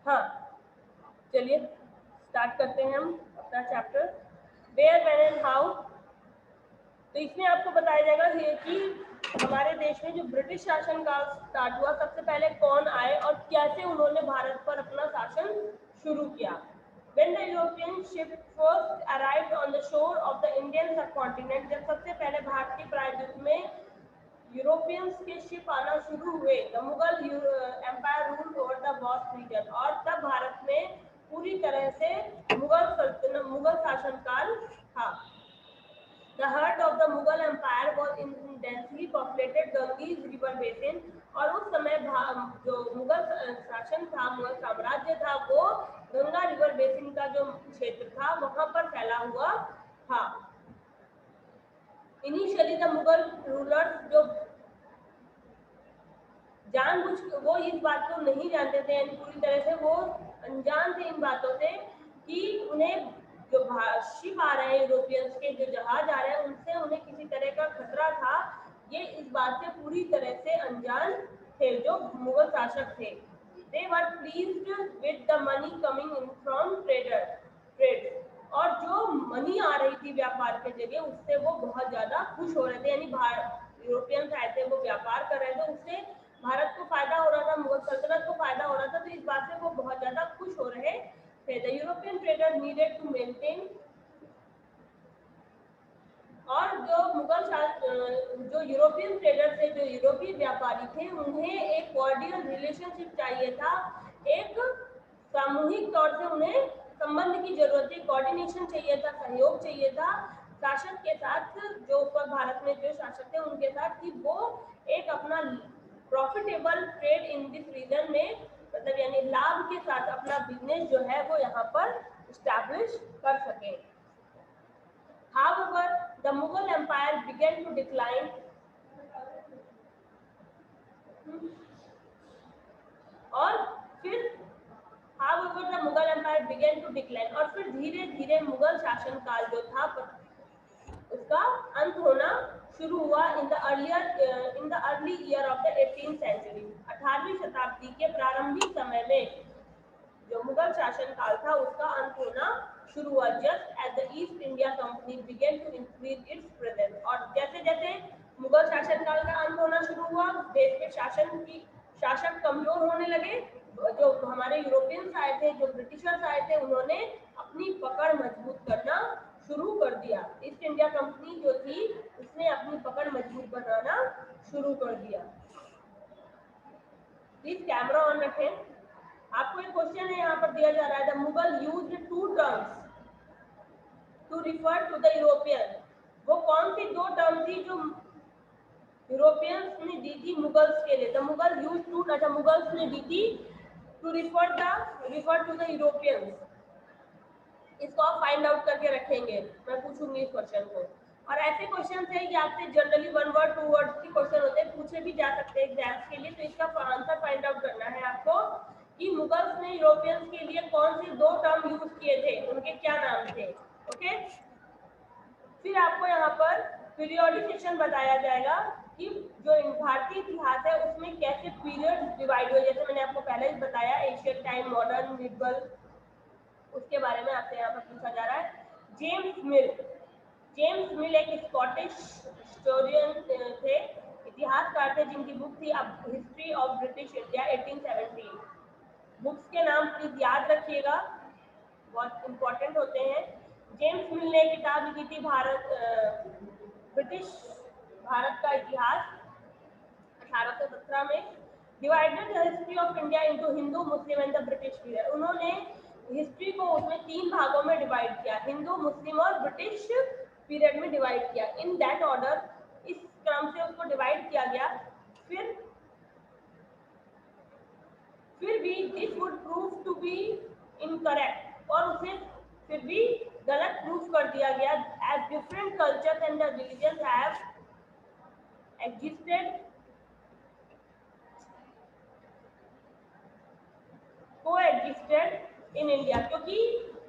हाँ, चलिए स्टार्ट करते हैं हम अपना chapter where when and how. तो इसमें आपको बताया जाएगा कि हमारे देश में जो ब्रिटिश शासन काल स्टार्ट हुआ, सबसे पहले कौन आए और कैसे उन्होंने भारत पर अपना शासन शुरू किया। When the European ship first arrived on the shore of the Indian subcontinent, जब सबसे पहले भारतीय प्रायद्वीप में यूरोपियंस के शिप आना शुरू हुए, the Mughal empire rule over the vast region, और तब भारत में पूरी तरह से मुगल शासनकाल था। The heart of the Mughal Empire was in densely populated Ganges river basin, और उस समय जो मुगल शासन था, मुगल साम्राज्य था, वो गंगा रिवर बेसिन का जो क्षेत्र था वहां पर फैला हुआ था। इनिशियली द मुगल रूलर्स जो वो इस बात को नहीं जानते थे, यानी पूरी तरह से वो अनजान थे इन बातों से कि उन्हें जो शिप आ रहे हैं, यूरोपियंस के जो जहाज आ रहे हैं, उनसे उन्हें किसी तरह का खतरा था। ये इस बात से पूरी तरह से अनजान थे जो मुगल शासक थे। They were pleased with the money coming in from trade, और जो मनी आ रही थी व्यापार के जरिए, उससे वो बहुत ज्यादा खुश हो रहे थे। यानी यूरोपियंस आए थे, वो व्यापार कर रहे थे, उससे भारत को फायदा हो रहा था, मुगल सल्तनत को फायदा हो रहा था, तो इस बात से वो बहुत ज्यादा खुश हो रहे थे। The European trader needed to maintain, और जो यूरोपियन ट्रेडर थे, जो यूरोपीय व्यापारी थे, उन्हें एक कॉर्डियल रिलेशनशिप चाहिए था, एक सामूहिक तौर से उन्हें संबंध की जरूरत थी, कोऑर्डिनेशन चाहिए था, सहयोग चाहिए था शासक के साथ, जो ऊपर भारत में जो शासक थे उनके साथ, कि वो एक अपना profitable trade in this region में, मतलब यानी लाभ के साथ अपना बिजनेस जो है वो यहाँ पर स्टैब्लिश कर सके। However, the Mughal Empire began to decline. और फिर However, the Mughal Empire began to decline, और फिर धीरे धीरे मुगल शासन काल जो था उसका अंत होना शुरू हुआ in the early year of the 18th century. 18वीं शताब्दी के प्रारंभिक समय में जो मुगल शासन काल था उसका अंत होना शुरू हुआ। Just as the East India Company began to increase its presence, और जैसे जैसे मुगल शासन काल का अंत होना शुरू हुआ, देश के शासक कमजोर होने लगे। जो हमारे यूरोपियंस आए थे, जो ब्रिटिशर्स आए थे, उन्होंने अपनी पकड़ मजबूत करना शुरू कर दिया। ईस्ट इंडिया कंपनी जो थी उसने अपनी पकड़ मजबूत बनाना शुरू कर दिया। प्लीज कैमरा ऑन रखें। आपको एक क्वेश्चन है यहाँ पर दिया जा रहा है, the Mughal used two terms to refer to the European. वो कौन सी दो टर्म थी जो यूरोपियंस ने दी थी मुगल्स के लिए? द मुगल यूज्ड टू, अच्छा मुगल्स ने दी थी to refer to the Europeans. इसको आप फाइंड आउट करके रखेंगे, मैं पूछूंगी इस क्वेश्चन को। और ऐसे क्वेश्चन है कि आपसे जनरली 1 वर्ड 2 वर्ड के क्वेश्चन होते हैं, पूछे भी जा सकते हैं एग्जाम्स के लिए। तो इसका आंसर फाइंड आउट करना है आपको कि मुगल्स ने यूरोपियंस के लिए कौन सी दो टर्म यूज किए थे, उनके क्या नाम थे। ओके, फिर आपको यहाँ पर पीरियोडिकेशन बताया जाएगा कि जो भारतीय इतिहास है उसमें कैसे पीरियड डिवाइड हुए। जैसे मैंने आपको पहले ही बताया, एशियन टाइम, मॉडर्न, मिडल, उसके बारे में आपसे यहाँ पर पूछा जा रहा है। जेम्स मिल एक स्कॉटिश हिस्टोरियन थे, इतिहासकार थे, जिनकी बुक थी history of British India 1817। Books के नाम प्लीज याद रखिएगा, बहुत इंपॉर्टेंट होते हैं। जेम्स मिल ने किताब लिखी थी ब्रिटिश भारत का इतिहास 1817 में। Divided the history of India into Hindu, Muslim and the British period. उन्होंने हिस्ट्री को उसमें 3 भागों में डिवाइड किया, हिंदू, मुस्लिम और ब्रिटिश पीरियड में डिवाइड किया। इन दैट ऑर्डर, इस क्रम से उसको डिवाइड किया गया। फिर भी this would prove to be incorrect, और उसे फिर भी गलत प्रूफ कर दिया गया। As different cultures and the religion have existed coexisted in India, क्योंकि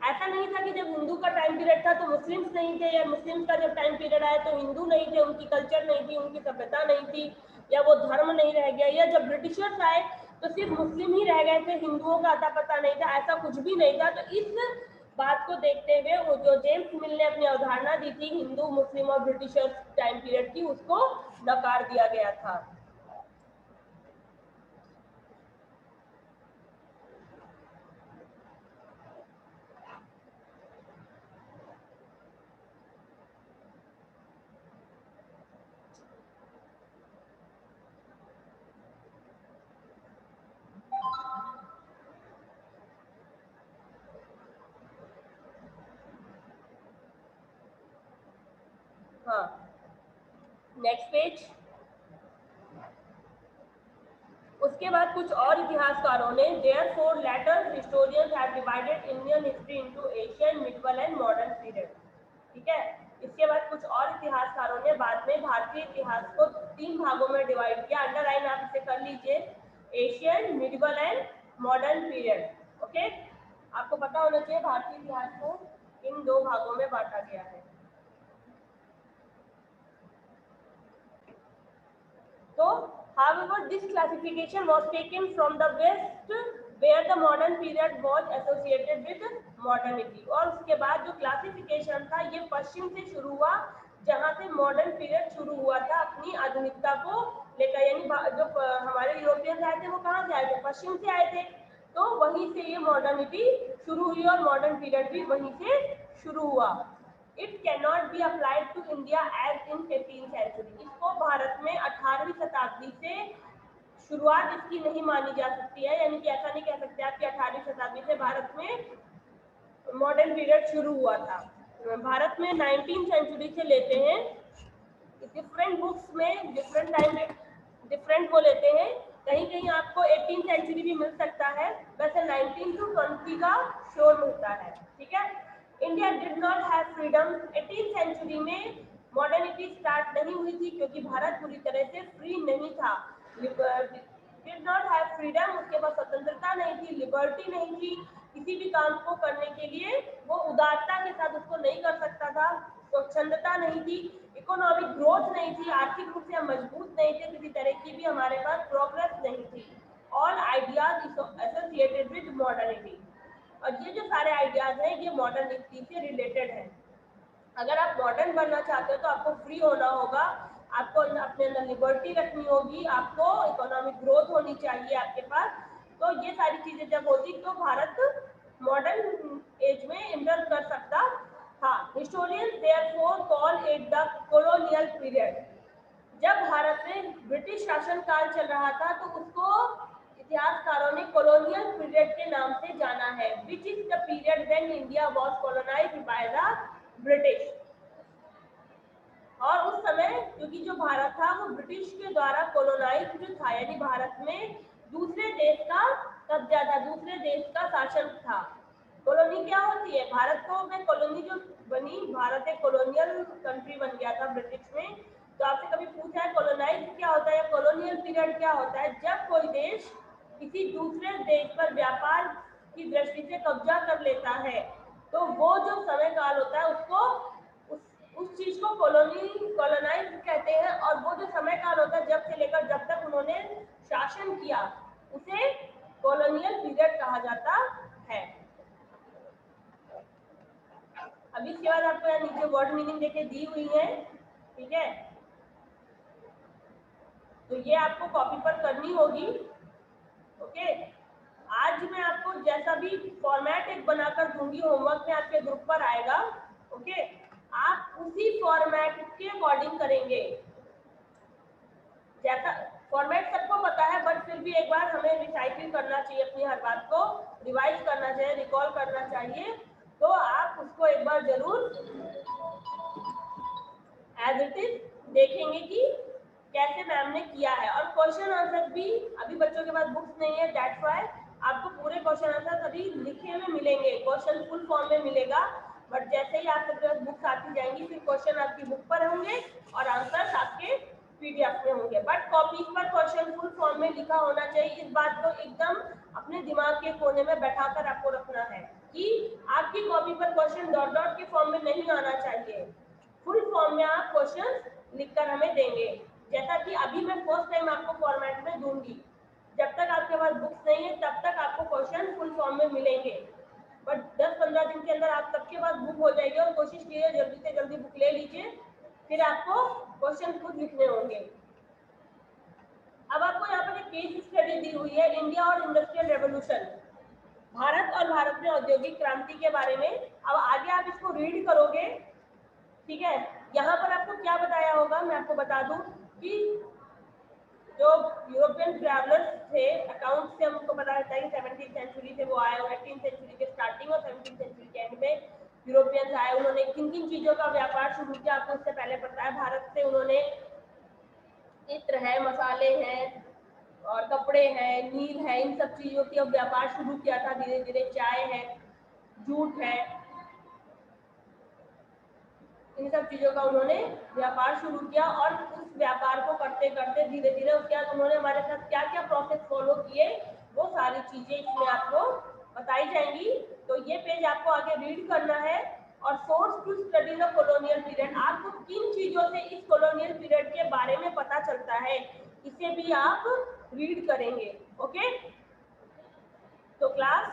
ऐसा नहीं था कि जब हिंदू का टाइम पीरियड था तो मुस्लिम्स नहीं थे, या मुस्लिम्स का जब टाइम पीरियड आया तो हिंदू नहीं थे, उनकी कल्चर नहीं थी, उनकी सभ्यता नहीं थी, या वो धर्म नहीं रह गया। या जब ब्रिटिशर्स आए तो सिर्फ मुस्लिम ही रह गए थे, हिंदुओं का अता पता नहीं था, ऐसा कुछ भी नहीं था। तो इस बात को देखते हुए वो जो जेम्स मिल ने अपनी अवधारणा दी थी हिंदू, मुस्लिम और ब्रिटिशर्स टाइम पीरियड की, उसको नकार दिया गया था। हाँ, नेक्स्ट पेज। उसके बाद कुछ और इतिहासकारों ने therefore later historians have divided Indian history into Asian, medieval and modern period. ठीक है, इसके बाद कुछ और इतिहासकारों ने बाद में भारतीय इतिहास को 3 भागों में डिवाइड किया। अंडरलाइन आप इसे कर लीजिए, Asian, medieval and modern period. Okay, आपको पता होना चाहिए भारतीय इतिहास को इन 2 भागों में बांटा गया है। तो however this classification was taken from the west where the modern period was associated with modernity। और उसके बाद जो क्लासिफिकेशन था ये पश्चिम से शुरू हुआ, जहां से मॉडर्न पीरियड शुरू हुआ था अपनी आधुनिकता को लेकर। यानी जो हमारे यूरोपियन आए थे वो कहाँ से आए थे, पश्चिम से आए थे, तो वहीं से ये मॉडर्निटी शुरू हुई और मॉडर्न पीरियड भी वहीं से शुरू हुआ। It can not be applied to India as in 15th century. इसको भारत में 18वीं शताब्दी से शुरुआत इसकी नहीं मानी जा सकती है, यानी कि ऐसा नहीं कह सकते आप कि 18वीं शताब्दी से भारत में मॉडर्न पीरियड शुरू हुआ था। भारत में 19th सेंचुरी से लेते हैं, डिफरेंट बुक्स में डिफरेंट टाइम डिफरेंट वो लेते हैं, कहीं कहीं आपको 18th सेंचुरी भी मिल सकता है, वैसे 19 to 20 का श्योर मिलता है। ठीक है, India did not have freedom. 18th century में मॉडर्निटी स्टार्ट नहीं हुई थी क्योंकि भारत पूरी तरह से फ्री नहीं था। डिड नॉट हैव फ्रीडम, उसके पास स्वतंत्रता नहीं थी, लिबर्टी नहीं थी, किसी भी काम को करने के लिए वो उदारता के साथ उसको नहीं कर सकता था, स्वच्छंदता नहीं थी, इकोनॉमिक ग्रोथ नहीं थी, आर्थिक रूप से हम मजबूत नहीं थे, किसी तरह की भी हमारे पास प्रोग्रेस नहीं थी। All ideas associated with modernity. और ये जो सारे आइडियाज हैं ये मॉडर्निटी से रिलेटेड है। अगर आप मॉडर्न बनना चाहते हो तो आपको फ्री होना होगा, आपको अपने अंदर लिबर्टी रखनी होगी, आपको इकोनॉमिक ग्रोथ होनी चाहिए आपके पास। तो ये सारी चीजें जब होती तो भारत मॉडर्न एज में एंटर कर सकता। हाँ, historians therefore call it the colonial period. जब भारत में ब्रिटिश शासन काल चल रहा था तो उसको इतिहासकारों ने कॉलोनियल पीरियड के नाम से जाना है, which is the period when India was colonised by the British. और उस समय क्योंकि जो भारत था वो ब्रिटिश के द्वारा कॉलोनाइज्ड था, यानी भारत में दूसरे देश का कब्जा था, दूसरे देश का शासन था। कॉलोनी क्या होती है, भारत को में कॉलोनी जो बनी, भारत एक कॉलोनियल कंट्री बन गया था ब्रिटिश में। तो आपसे कभी पूछा है कॉलोनाइज क्या होता है, कॉलोनियल पीरियड क्या होता है, जब कोई देश किसी दूसरे देश पर व्यापार की दृष्टि से कब्जा कर लेता है तो वो जो समय काल होता है उसको उस चीज को कॉलोनाइज कहते हैं। और वो जो समय काल होता है जब से लेकर जब तक उन्होंने शासन किया उसे कॉलोनियल पीरियड कहा जाता है। अभी इसके बाद आपको यहाँ नीचे वर्ड मीनिंग देके दी हुई है। ठीक है, तो ये आपको कॉपी पर करनी होगी। ओके, आज मैं आपको जैसा भी फॉर्मेट एक बनाकर दूंगी होमवर्क में आपके ग्रुप पर आएगा। ओके, आप उसी फॉर्मेट के अकॉर्डिंग करेंगे। जैसा फॉर्मेट सबको पता है बट फिर भी एक बार हमें रिसाइकिल करना चाहिए, अपनी हर बात को रिवाइज करना चाहिए, रिकॉल करना चाहिए। तो आप उसको एक बार जरूर एज इट इज देखेंगे कि कैसे मैम ने किया है। और क्वेश्चन आंसर भी अभी बच्चों के पास बुक्स नहीं है, दैट्स व्हाई आपको पूरे क्वेश्चन आंसर अभी लिखे में मिलेंगे, क्वेश्चन फुल फॉर्म में मिलेगा। बट जैसे ही आपके पास बुक्स आती जाएंगी फिर क्वेश्चन आपकी बुक पर होंगे और आंसर आपके पीडीएफ में होंगे। बट कॉपी पर क्वेश्चन फुल फॉर्म में लिखा होना चाहिए, इस बात को एकदम अपने दिमाग के कोने में बैठाकर आपको रखना है कि आपकी कॉपी पर क्वेश्चन डॉट डॉट के फॉर्म में नहीं आना चाहिए, फुल फॉर्म में आप क्वेश्चन लिखकर हमें देंगे, जैसा कि अभी मैं फर्स्ट टाइम आपको फॉर्मेट में दूंगी। जब तक आपके पास बुक्स नहीं है तब तक आपको क्वेश्चन फुल फॉर्म में मिलेंगे, बट 10-15 दिन के अंदर आप सबके पास बुक हो जाएगी। और कोशिश कीजिए जल्दी से जल्दी बुक ले लीजिए, फिर आपको क्वेश्चन खुद लिखने होंगे। अब आपको यहाँ पर एक केस स्टडी दी हुई है, इंडिया और इंडस्ट्रियल रेवोल्यूशन, भारत और भारत में औद्योगिक क्रांति के बारे में। अब आगे आप इसको रीड करोगे, ठीक है। यहाँ पर आपको क्या बताया होगा मैं आपको बता दूं कि जो यूरोपियन ट्रैवलर्स थे, अकाउंट से हमको पता चलता है कि 17th सेंचुरी से वो आए, 18th सेंचुरी के स्टार्टिंग और 17th सेंचुरी के एंड में यूरोपियंस आए। उन्होंने किन किन चीजों का व्यापार शुरू किया आपको इससे पहले पता है। भारत से उन्होंने इत्र है, मसाले हैं और कपड़े हैं, नील है, इन सब चीजों की अब व्यापार शुरू किया था धीरे धीरे। चाय है, जूट है, इन सब चीजों का उन्होंने व्यापार शुरू किया। और उस व्यापार को करते करते धीरे धीरे उसके बाद उन्होंने हमारे साथ क्या क्या प्रोसेस फॉलो किए, वो सारी चीजें इसमें आपको बताई जाएंगी। तो ये पेज आपको आगे रीड करना है। और source to study the colonial period, आपको किन चीजों से इस कॉलोनियल पीरियड के बारे में पता चलता है, इसे भी आप रीड करेंगे। ओके, तो क्लास